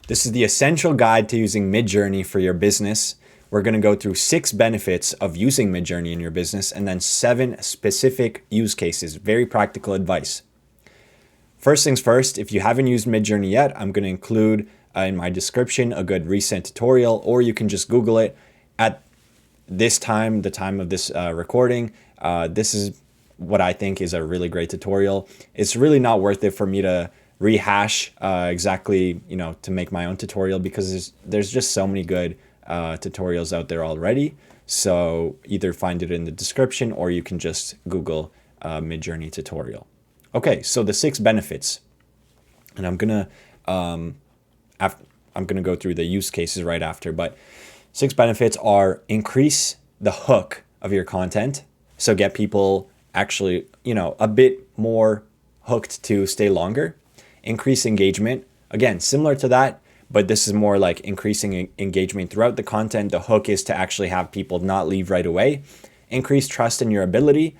This is the essential guide to using Midjourney for your business. We're going to go through 6 benefits of using Midjourney in your business and then 7 specific use cases, very practical advice. First things first, if you haven't used Midjourney yet, I'm going to include in my description a good recent tutorial, or you can just Google it at this time, the time of this recording. This is what I think is a really great tutorial. It's really not worth it for me to rehash exactly, to make my own tutorial, because there's just so many good tutorials out there already. So either find it in the description or you can just Google Midjourney tutorial. Okay, so the 6 benefits, and I'm gonna go through the use cases right after, but 6 benefits are: increase the hook of your content, so get people actually, a bit more hooked to stay longer. Increase engagement, again, similar to that, but this is more like increasing engagement throughout the content. The hook is to actually have people not leave right away. Increase trust in your ability.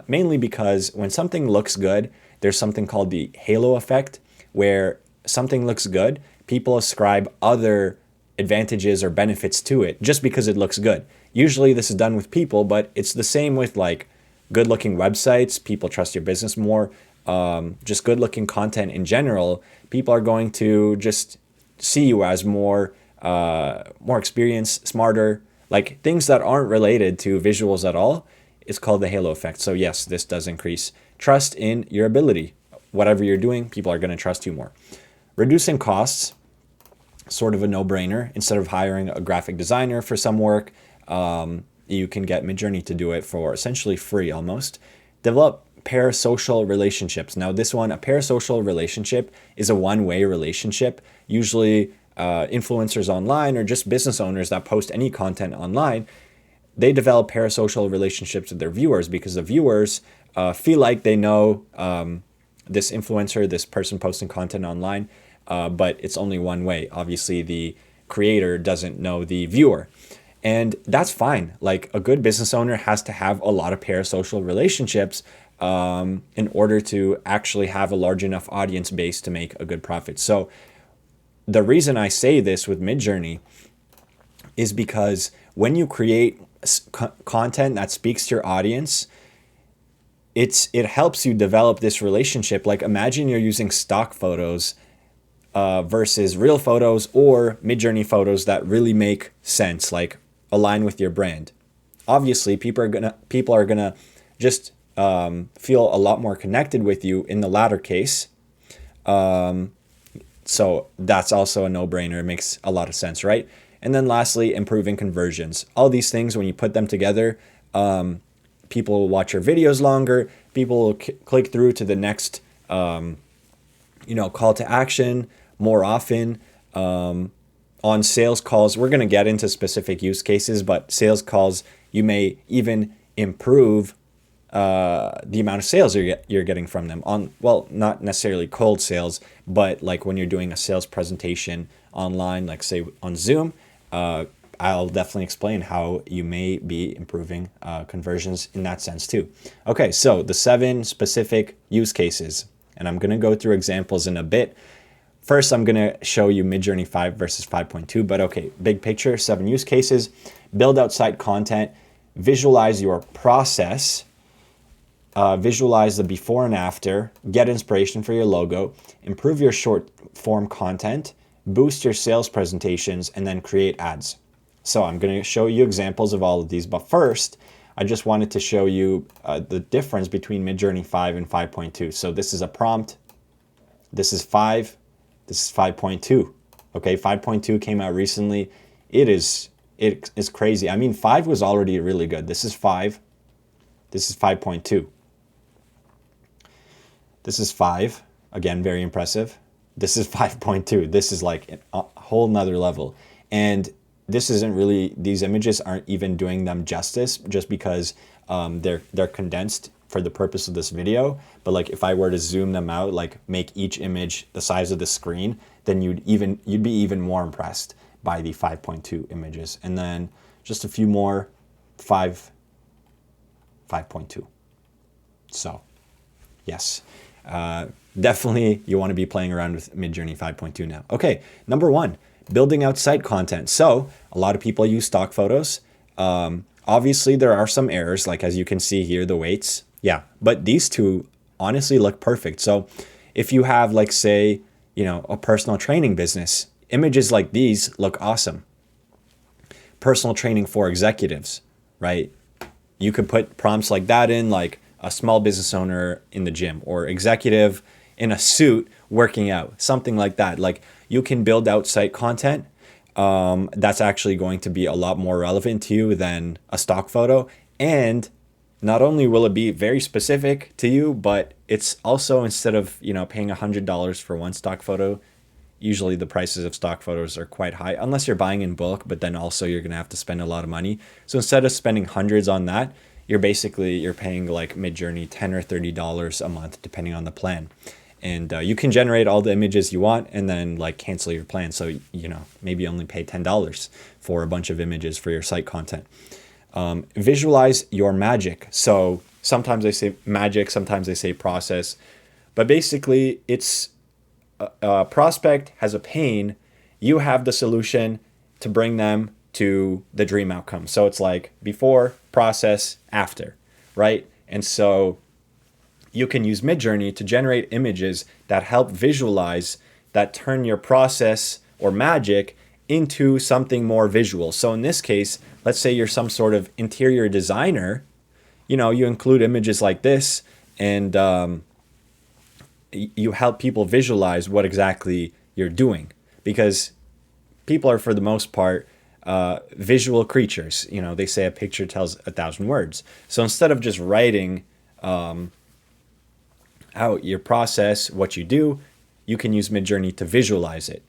Mainly because when something looks good, there's something called the halo effect, where something looks good, people ascribe other advantages or benefits to it just because it looks good. Usually this is done with people, but it's the same with like good looking websites. People trust your business more. Just good looking content in general, people are going to just see you as more experienced, smarter, like things that aren't related to visuals at all. It's called the halo effect. So yes, this does increase trust in your ability. Whatever you're doing, people are going to trust you more. Reducing costs, sort of a no-brainer. Instead of hiring a graphic designer for some work, you can get Midjourney to do it for essentially free almost. Develop parasocial relationships. Now this one, a parasocial relationship is a one-way relationship. Usually influencers online or just business owners that post any content online, they develop parasocial relationships with their viewers because the viewers feel like they know this influencer, this person posting content online, but it's only one way. Obviously, the creator doesn't know the viewer. And that's fine. Like a good business owner has to have a lot of parasocial relationships in order to actually have a large enough audience base to make a good profit. So the reason I say this with Midjourney is because when you create content that speaks to your audience, it helps you develop this relationship. Like imagine you're using stock photos versus real photos or Midjourney photos that really make sense, like align with your brand. Obviously, people are gonna just feel a lot more connected with you in the latter case. So that's also a no-brainer. It makes a lot of sense, right? And then lastly, improving conversions. All these things, when you put them together, people will watch your videos longer. People will click through to the next, call to action more often. On sales calls, we're going to get into specific use cases, but sales calls, you may even improve the amount of sales you're getting from them not necessarily cold sales, but like when you're doing a sales presentation online, like say on Zoom, I'll definitely explain how you may be improving conversions in that sense too. Okay, so the 7 specific use cases, and I'm going to go through examples in a bit. First, I'm going to show you Midjourney 5 versus 5.2, but okay, big picture, 7 use cases. Build out site content, visualize your process, visualize the before and after, get inspiration for your logo, improve your short form content, boost your sales presentations, and then create ads. So I'm going to show you examples of all of these, but first, I just wanted to show you the difference between Midjourney 5 and 5.2. So this is a prompt, this is 5, this is 5.2. Okay, 5.2 came out recently. It is crazy. I mean, 5 was already really good. This is 5. This is 5.2. This is 5. Again, very impressive. This is 5.2. This is like a whole nother level. And this isn't really, these images aren't even doing them justice just because they're condensed for the purpose of this video. But like if I were to zoom them out, like make each image the size of the screen, then you'd be even more impressed by the 5.2 images. And then just a few more, 5.2. So yes. Definitely you want to be playing around with Midjourney 5.2 now. Okay, number 1, building out site content. So a lot of people use stock photos. Obviously there are some errors, like as you can see here, the weights. Yeah, but these two honestly look perfect. So if you have, like, say, a personal training business, images like these look awesome. Personal training for executives, right? You could put prompts like that in, like a small business owner in the gym, or executive in a suit working out, something like that. Like, you can build out site content that's actually going to be a lot more relevant to you than a stock photo. And not only will it be very specific to you, but it's also, instead of, paying $100 for one stock photo, usually the prices of stock photos are quite high, unless you're buying in bulk, but then also you're going to have to spend a lot of money. So instead of spending hundreds on that, you're paying like Midjourney $10 or $30 a month, depending on the plan. And you can generate all the images you want and then like cancel your plan. So, maybe only pay $10 for a bunch of images for your site content. Visualize your magic. So sometimes they say magic, sometimes they say process, but basically it's a prospect has a pain. You have the solution to bring them to the dream outcome. So it's like before, process, after, right? And so you can use Midjourney to generate images that help visualize, that turn your process or magic into something more visual. So in this case, let's say you're some sort of interior designer, you include images like this, and you help people visualize what exactly you're doing, because people are, for the most part, visual creatures. They say a picture tells 1,000 words. So instead of just writing out your process, what you do, you can use Midjourney to visualize it.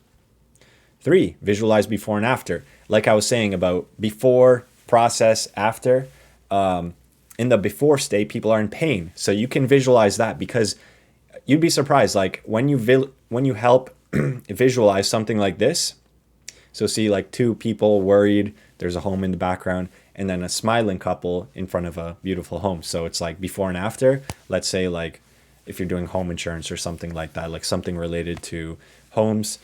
3, visualize before and after. Like I was saying about before, process, after. In the before state, people are in pain. So you can visualize that, because you'd be surprised, like when you help visualize something like this. So see, like 2 people worried, there's a home in the background, and then a smiling couple in front of a beautiful home. So it's like before and after. Let's say, like, if you're doing home insurance or something like that, like something related to homes.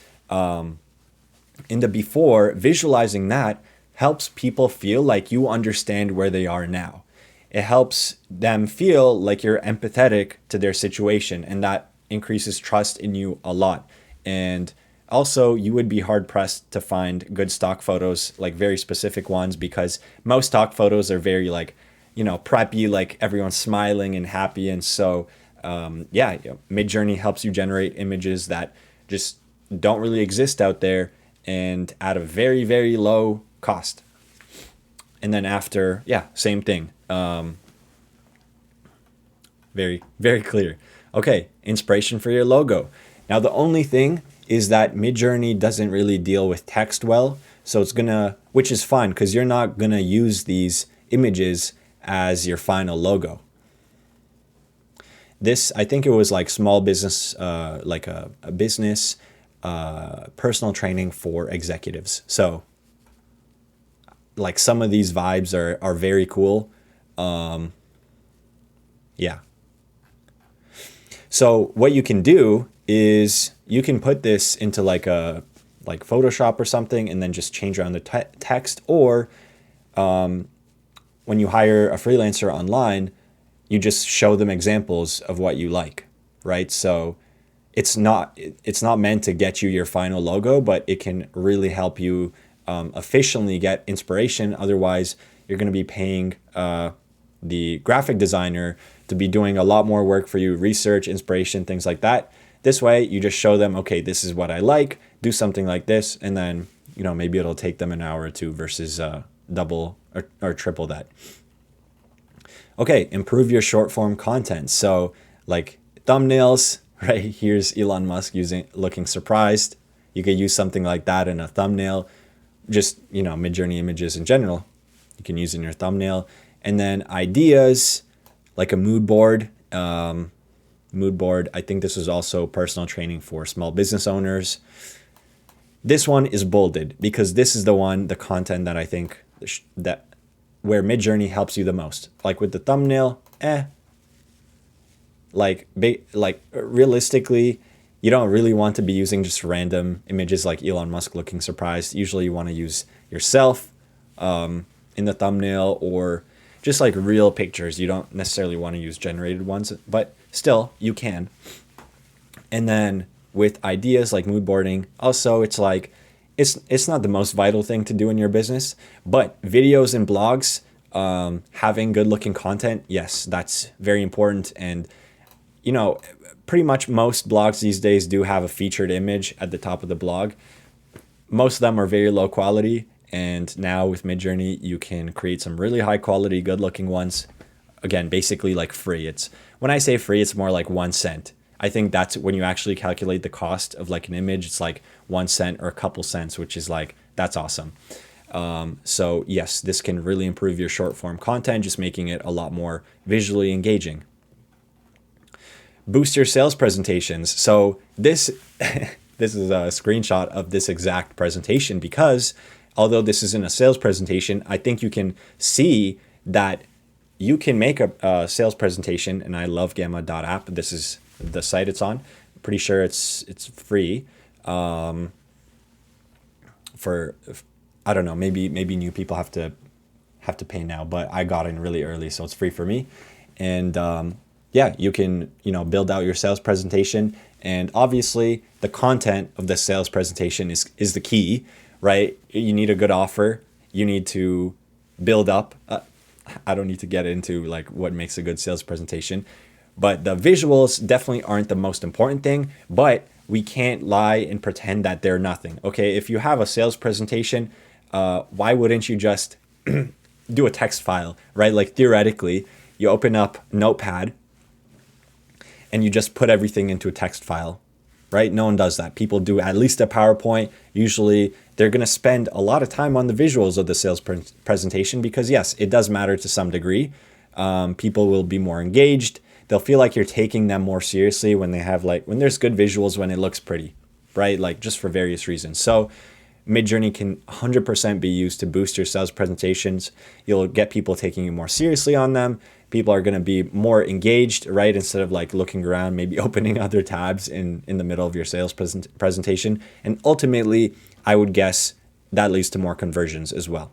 In the before, visualizing that helps people feel like you understand where they are now. It helps them feel like you're empathetic to their situation, and that increases trust in you a lot. And also, you would be hard pressed to find good stock photos, like very specific ones, because most stock photos are very like, preppy, like everyone's smiling and happy. And so, Midjourney helps you generate images that just don't really exist out there, and at a very, very low cost. And then after, same thing. Very, very clear. Okay, inspiration for your logo. Now, the only thing is that Midjourney doesn't really deal with text well. So it's which is fine, because you're not gonna use these images as your final logo. This, I think it was like small business, like a business, personal training for executives. So like some of these vibes are very cool. So what you can do is you can put this into like Photoshop or something, and then just change around the text. Or when you hire a freelancer online, you just show them examples of what you like, right? So it's not meant to get you your final logo, but it can really help you efficiently get inspiration. Otherwise, you're going to be paying the graphic designer to be doing a lot more work for you, research, inspiration, things like that. This way, you just show them, okay, this is what I like, do something like this, and then, maybe it'll take them an hour or 2 versus double or triple that. Okay, improve your short form content. So like thumbnails, right? Here's Elon Musk looking surprised. You could use something like that in a thumbnail. Just, Midjourney images in general, you can use in your thumbnail. And then ideas, like a mood board. Mood board, I think this is also personal training for small business owners. This one is bolded, because this is the content that I think that where Midjourney helps you the most. Like with the thumbnail, like realistically, you don't really want to be using just random images like Elon Musk looking surprised. Usually you want to use yourself in the thumbnail, or just like real pictures. You don't necessarily want to use generated ones, but still you can. And then with ideas like mood boarding, also it's like it's not the most vital thing to do in your business, but videos and blogs, having good looking content, yes, that's very important. And you know, pretty much most blogs these days do have a featured image at the top of the blog. Most of them are very low quality, and now with Midjourney you can create some really high quality good looking ones, again basically like free. It's, when I say free, it's more like 1 cent. I think that's when you actually calculate the cost of like an image, it's like 1 cent or a couple cents, which is like, that's awesome. So yes, this can really improve your short form content, just making it a lot more visually engaging. Boost your sales presentations. So this this is a screenshot of this exact presentation, because although this isn't a sales presentation, I think you can see that you can make a sales presentation. And I love gamma.app. This is the site it's on. I'm pretty sure it's free. For, I don't know, maybe new people have to pay now, but I got in really early, so it's free for me. And yeah, you can, build out your sales presentation, and obviously the content of the sales presentation is the key, right? You need a good offer. You need to build up. I don't need to get into like what makes a good sales presentation, but the visuals definitely aren't the most important thing, but we can't lie and pretend that they're nothing. Okay, if you have a sales presentation, why wouldn't you just do a text file, right? Like theoretically, you open up Notepad and you just put everything into a text file, right? No one does that. People do at least a PowerPoint. Usually they're going to spend a lot of time on the visuals of the sales presentation, because yes, it does matter to some degree. People will be more engaged. They'll feel like you're taking them more seriously when they have when there's good visuals, when it looks pretty, right? Like just for various reasons. So Midjourney can 100% be used to boost your sales presentations. You'll get people taking you more seriously on them. People are going to be more engaged, right? Instead of like looking around, maybe opening other tabs in the middle of your sales presentation. And ultimately, I would guess that leads to more conversions as well.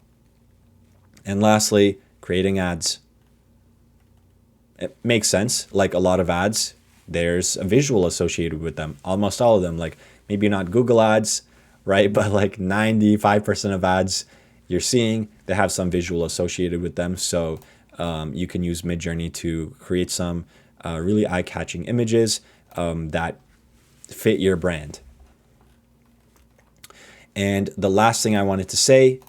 And lastly, creating ads. It makes sense. Like a lot of ads, there's a visual associated with them. Almost all of them, like maybe not Google ads, right? But like 95% of ads you're seeing, they have some visual associated with them. So you can use Midjourney to create some really eye-catching images that fit your brand. And the last thing I wanted to say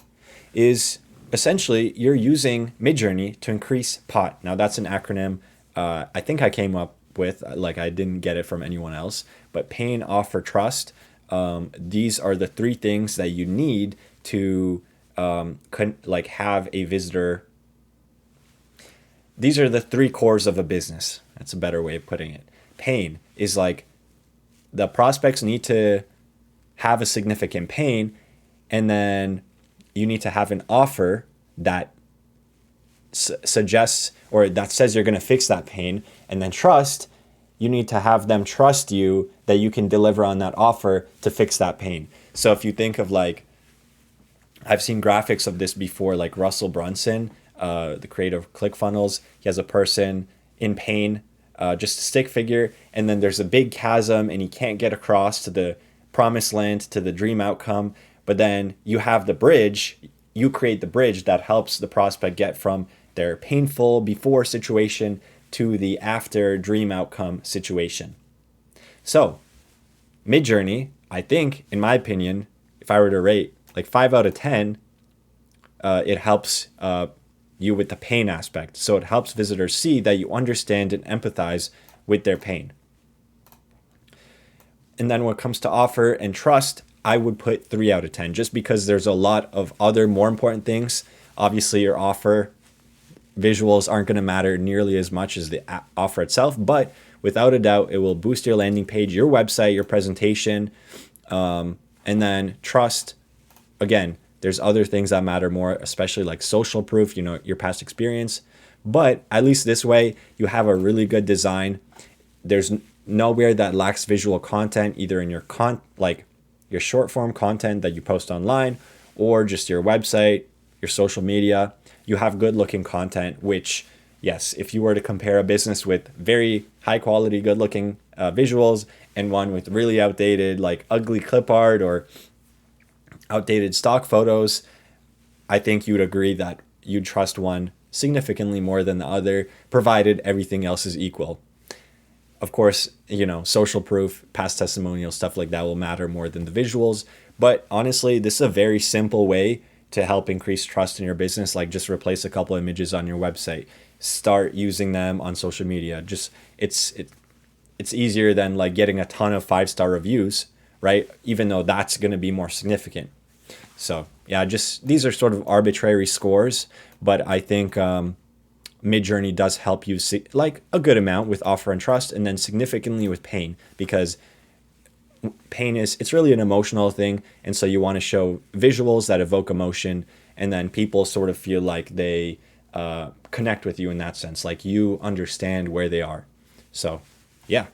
is essentially you're using Midjourney to increase POT. Now that's an acronym I think I came up with, like I didn't get it from anyone else, but paying, offer, trust. These are the three things that you need to have a visitor. These are the three cores of a business. That's a better way of putting it. Pain is like the prospects need to have a significant pain, and then you need to have an offer that suggests or that says you're going to fix that pain. And then trust, you need to have them trust you that you can deliver on that offer to fix that pain. So if you think of I've seen graphics of this before, like Russell Brunson, the creator of ClickFunnels. He has a person in pain, just a stick figure, and then there's a big chasm and he can't get across to the promised land, to the dream outcome. But then you have the bridge, you create the bridge that helps the prospect get from their painful before situation to the after dream outcome situation. So Midjourney, I think, in my opinion, if I were to rate like 5 out of 10, it helps you with the pain aspect. So it helps visitors see that you understand and empathize with their pain. And then when it comes to offer and trust, I would put 3 out of 10, just because there's a lot of other more important things. Obviously, your offer visuals aren't going to matter nearly as much as the offer itself, but without a doubt, it will boost your landing page, your website, your presentation, and then trust. Again, there's other things that matter more, especially like social proof, your past experience. But at least this way, you have a really good design. there's nowhere that lacks visual content, either in your like your short form content that you post online, or just your website, your social media. You have good looking content, which, yes, if you were to compare a business with very high quality, good looking visuals and one with really outdated, like ugly clip art or outdated stock photos, I think you'd agree that you'd trust one significantly more than the other, provided everything else is equal. Of course, social proof, past testimonials, stuff like that will matter more than the visuals. But honestly, this is a very simple way to help increase trust in your business. Like, just replace a couple images on your website, start using them on social media. Just it's easier than like getting a ton of 5-star reviews, right? Even though that's going to be more significant. So yeah, just these are sort of arbitrary scores, but I think Midjourney does help you see like a good amount with offer and trust, and then significantly with pain, because pain it's really an emotional thing, and so you want to show visuals that evoke emotion, and then people sort of feel like they connect with you in that sense, like you understand where they are. So yeah.